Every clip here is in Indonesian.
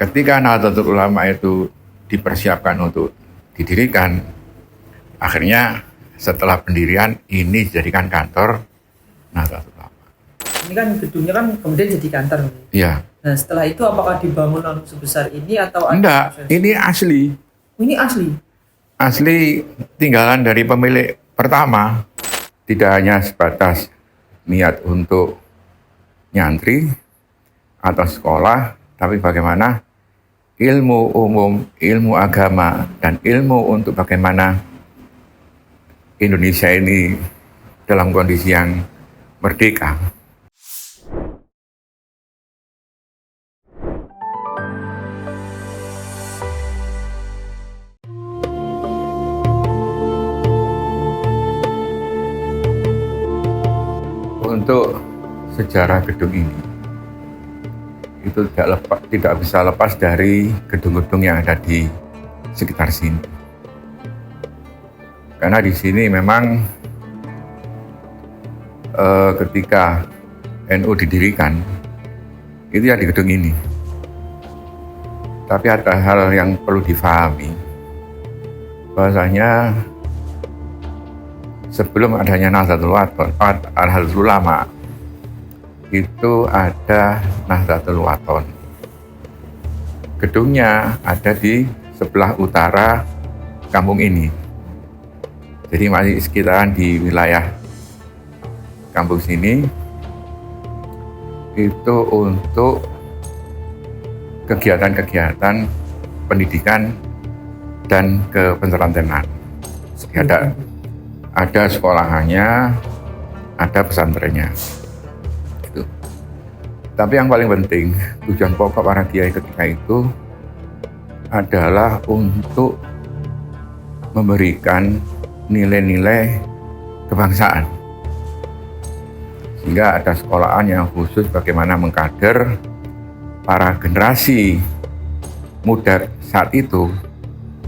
ketika Nahdlatul Ulama itu dipersiapkan untuk didirikan, akhirnya setelah pendirian ini dijadikan kantor Nahdlatul Ulama. Ini kan gedungnya kan kemudian jadi kantor. Iya. Nah setelah itu apakah dibangun langsung sebesar ini atau Enggak, ini asli. Ini asli. Asli tinggalan dari pemilik pertama. Tidak hanya sebatas niat untuk nyantri atau sekolah, tapi bagaimana ilmu umum, ilmu agama, dan ilmu untuk bagaimana Indonesia ini dalam kondisi yang merdeka. Untuk sejarah gedung ini, itu tidak bisa lepas dari gedung-gedung yang ada di sekitar sini. Karena di sini memang ketika NU didirikan, itu ya di gedung ini. Tapi ada hal yang perlu difahami, bahwasanya sebelum adanya Nahdlatul Ulama, itu ada Nahdlatul Wathon. Gedungnya ada di sebelah utara kampung ini. Jadi masih sekitaran di wilayah kampung sini. Itu untuk kegiatan-kegiatan pendidikan dan kepenterantenan. Ada sekolahannya, ada pesantrennya. Gitu. Tapi yang paling penting, tujuan pokok para kiai ketika itu adalah untuk memberikan nilai-nilai kebangsaan. Sehingga ada sekolahan yang khusus bagaimana mengkader para generasi muda saat itu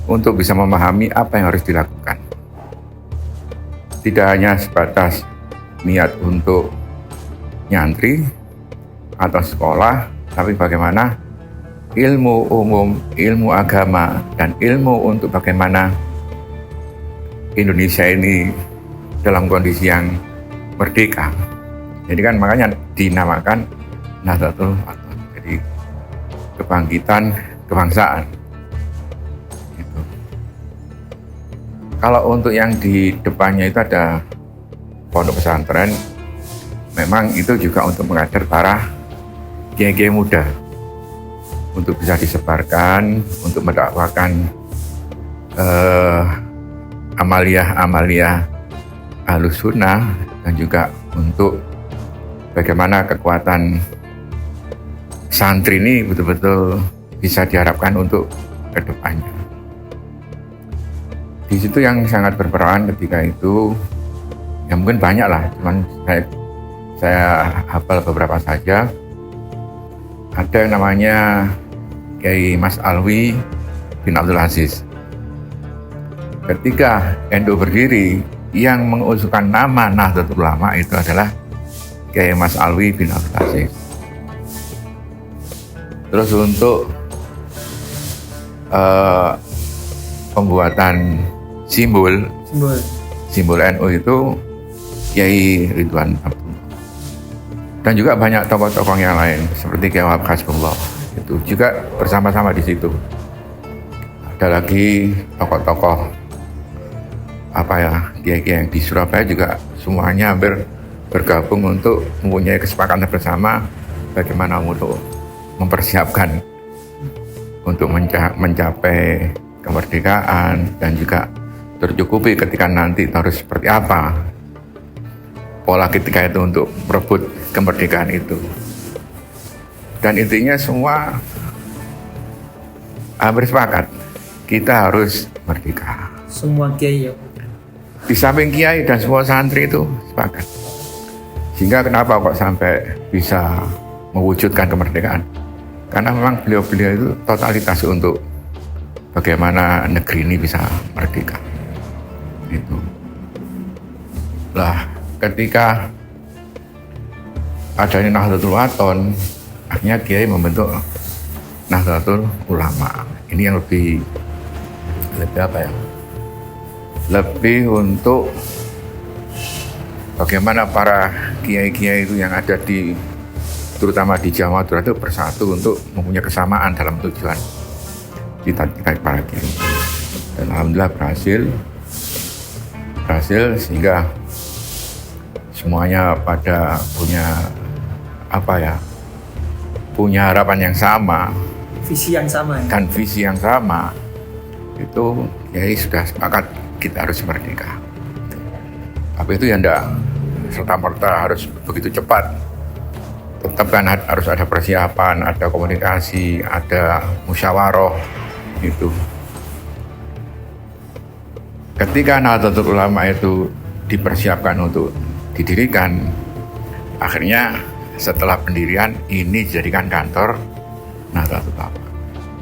untuk bisa memahami apa yang harus dilakukan. Tidak hanya sebatas niat untuk nyantri atau sekolah, tapi bagaimana ilmu umum, ilmu agama, dan ilmu untuk bagaimana Indonesia ini dalam kondisi yang merdeka. Jadi kan makanya dinamakan Nahdlatul Wathon, jadi kebangkitan kebangsaan. Kalau untuk yang di depannya itu ada pondok pesantren, memang itu juga untuk mengajar para kiai-kiai muda untuk bisa disebarkan, untuk mendakwakan amalia-amalia Ahlus Sunnah, dan juga untuk bagaimana kekuatan santri ini betul-betul bisa diharapkan untuk ke depannya. Di situ yang sangat berperan ketika itu, ya mungkin banyak lah, cuman saya hafal beberapa saja. Ada yang namanya Kiai Mas Alwi bin Abdul Aziz. Ketika NU berdiri, yang mengusulkan nama Nahdlatul Ulama itu adalah Kiai Mas Alwi bin Abdul Aziz. Terus untuk pembuatan simbol NU itu Kiai Ridwan Abdullah. Dan juga banyak tokoh-tokoh yang lain seperti Kiai Wahab Hasbullah itu juga bersama-sama di situ. Ada lagi tokoh-tokoh kiai-kiai yang di Surabaya juga semuanya hampir bergabung untuk mempunyai kesepakatan bersama bagaimana untuk mempersiapkan untuk mencapai kemerdekaan dan juga tercukupi ketika nanti harus seperti apa pola ketika itu untuk merebut kemerdekaan itu. Dan intinya semua hampir sepakat, kita harus merdeka. Semua kiai ya. Di samping kiai dan semua santri itu sepakat. Sehingga kenapa kok sampai bisa mewujudkan kemerdekaan? Karena memang beliau-beliau itu totalitas untuk bagaimana negeri ini bisa merdeka. Itu. Lah, ketika adanya Nahdlatul Wathon, akhirnya Kiai membentuk Nahdlatul Ulama. Ini yang lebih apa ya? Lebih untuk bagaimana para kiai-kiai itu yang ada di, terutama di Jawa Madura itu bersatu untuk mempunyai kesamaan dalam tujuan cita-cita para kiai. Dan alhamdulillah berhasil sehingga semuanya pada punya apa ya? Punya harapan yang sama, Visi yang sama ya. dan visi yang sama. Itu kiai sudah sepakat kita harus merdeka. Tapi itu ya enggak serta-merta harus begitu cepat. Tetap kan harus ada persiapan, ada komunikasi, ada musyawarah gitu. Ketika Nahdlatul Ulama itu dipersiapkan untuk didirikan, akhirnya setelah pendirian ini dijadikan kantor Nahdlatul Ulama.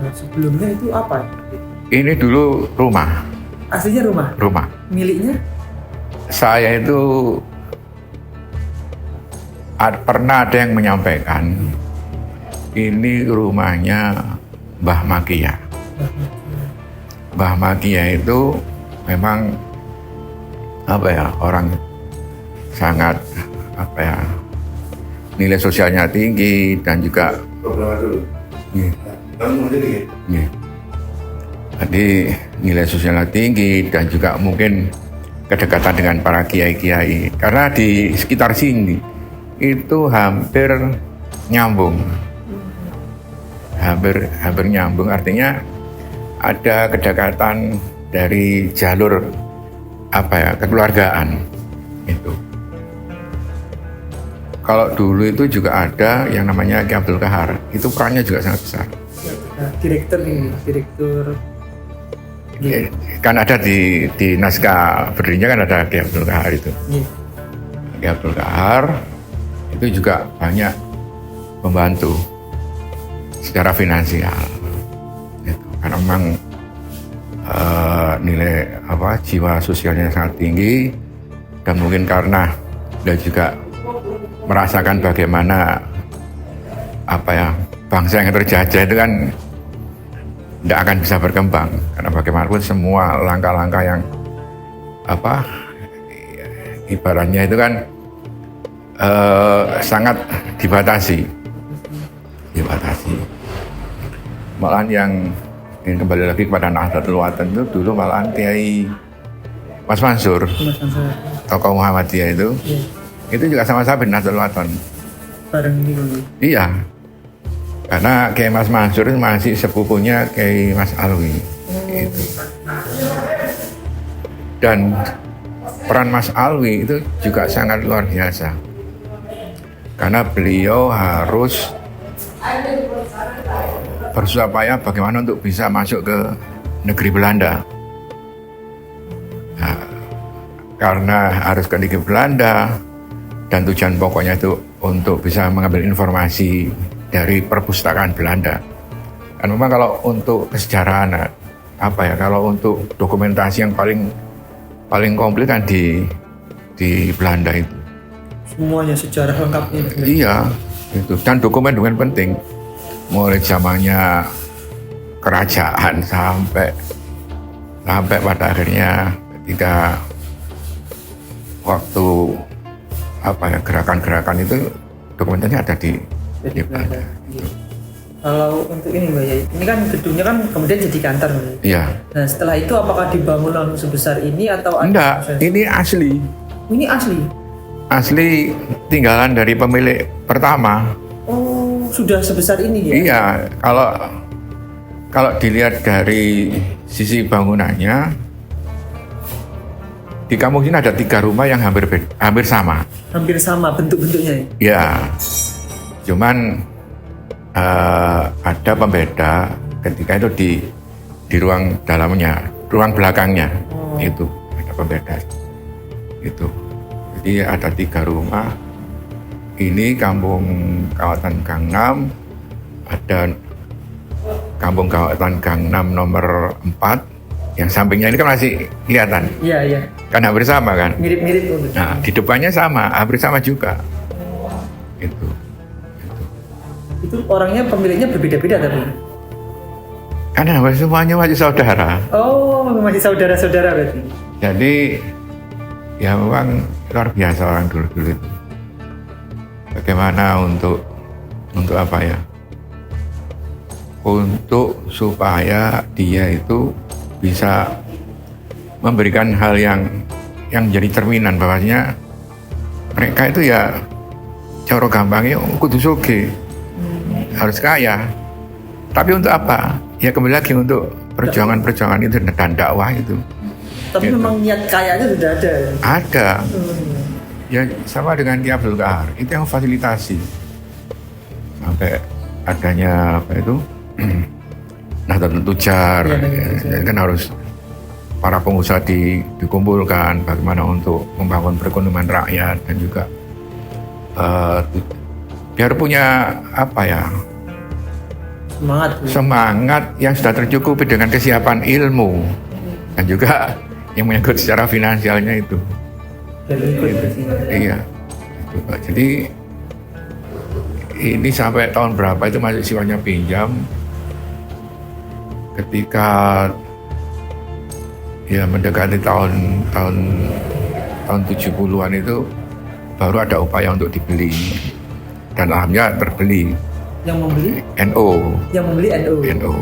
Nah, sebelumnya itu apa? Ini dulu rumah. Aslinya rumah. Miliknya? Saya itu pernah ada yang menyampaikan ini rumahnya Mbah Makia. Mbah Makia itu memang apa ya, orang sangat apa ya, nilai sosialnya tinggi dan juga jadi nilai sosialnya tinggi dan juga mungkin kedekatan dengan para kiai-kiai, karena di sekitar sini itu hampir nyambung, hampir nyambung, artinya ada kedekatan dari jalur apa ya, kekeluargaan itu. Kalau dulu itu juga ada yang namanya Ki Abdul Kahar, itu perannya juga sangat besar. Nah, direktur Kan ada di naskah berdirinya kan ada Ki Abdul Kahar itu. Ki Abdul Kahar itu juga banyak membantu secara finansial. Gitu. Karena memang nilai apa, jiwa sosialnya sangat tinggi, dan mungkin karena dia juga merasakan bagaimana apa ya, bangsa yang terjajah itu kan tidak akan bisa berkembang, karena bagaimanapun semua langkah-langkah yang apa ibaratnya itu kan sangat dibatasi. Malahan yang ingin kembali lagi kepada Nahdlatul Ulama itu dulu malahan Kiai Mas Mansur, tokoh Muhammadiyah itu juga sama-sama Nahdlatul Ulama. Bareng ini dulu. Iya. Karena Kiai Mas Mansur itu masih sepupunya Kiai Mas Alwi. Itu. Dan peran Mas Alwi itu juga sangat luar biasa. Karena beliau harus bersusah payah bagaimana untuk bisa masuk ke negeri Belanda. Nah, karena harus ke negeri Belanda dan tujuan pokoknya itu untuk bisa mengambil informasi dari perpustakaan Belanda. Dan memang kalau untuk kesejarahan apa ya, kalau untuk dokumentasi yang paling komplit kan di Belanda itu. Semuanya sejarah lengkapnya. Iya, itu. Dan dokumen penting. Mulai zamannya kerajaan sampai pada akhirnya ketika waktu apa ya, gerakan-gerakan itu dokumennya ada di Belanda. Kalau untuk ini Mbak Yai, ini kan gedungnya kan kemudian jadi kantor Mbak Yai. Iya. Nah setelah itu apakah dibangun langsung sebesar ini atau ada Enggak, proses? ini asli. Ini asli? Asli tinggalan dari pemilik pertama. Oh, sudah sebesar ini ya? Iya, kalau dilihat dari sisi bangunannya, di kampung sini ada 3 rumah yang hampir sama. Hampir sama bentuk-bentuknya ya? Ya, cuman ada pembeda ketika itu di ruang dalamnya, ruang belakangnya. Itu ada pembeda. Itu. Jadi ada 3 rumah. Ini kampung Kawatan Gang 6, ada kampung Kawatan Gang 6 nomor 4, yang sampingnya ini kan masih kelihatan. Iya. Kan hampir sama kan? Mirip-mirip tuh. Nah, di depannya sama, hampir sama juga. Itu. Itu orangnya pemiliknya berbeda-beda tapi? Karena semuanya masih saudara. Oh, masih saudara-saudara berarti. Jadi ya memang luar biasa orang dulu-dulu itu. Bagaimana untuk apa ya? Untuk supaya dia itu bisa memberikan hal yang jadi cerminan bahwasanya mereka itu ya cara gampangnya kudu sugih, harus kaya. Tapi untuk apa? Ya kembali lagi untuk perjuangan itu dan dakwah itu. Tapi Gitu. memang niat kayanya sudah ada. Ada. Ya sama dengan Ki Abdul Qahar, itu yang fasilitasi. Sampai adanya apa itu? Nahdlatul Tujar, Ya, kan harus para pengusaha dikumpulkan bagaimana untuk membangun perekonomian rakyat dan juga biar punya apa ya, semangat yang sudah tercukupi dengan kesiapan ilmu dan juga yang menyangkut secara finansialnya itu. Iya, itu, Pak. Jadi ini sampai tahun berapa itu masih sifatnya pinjam. Ketika ya mendekati tahun 70-an itu baru ada upaya untuk dibeli dan alhamdulillah terbeli. Yang membeli? NO. Yang membeli NO. NO.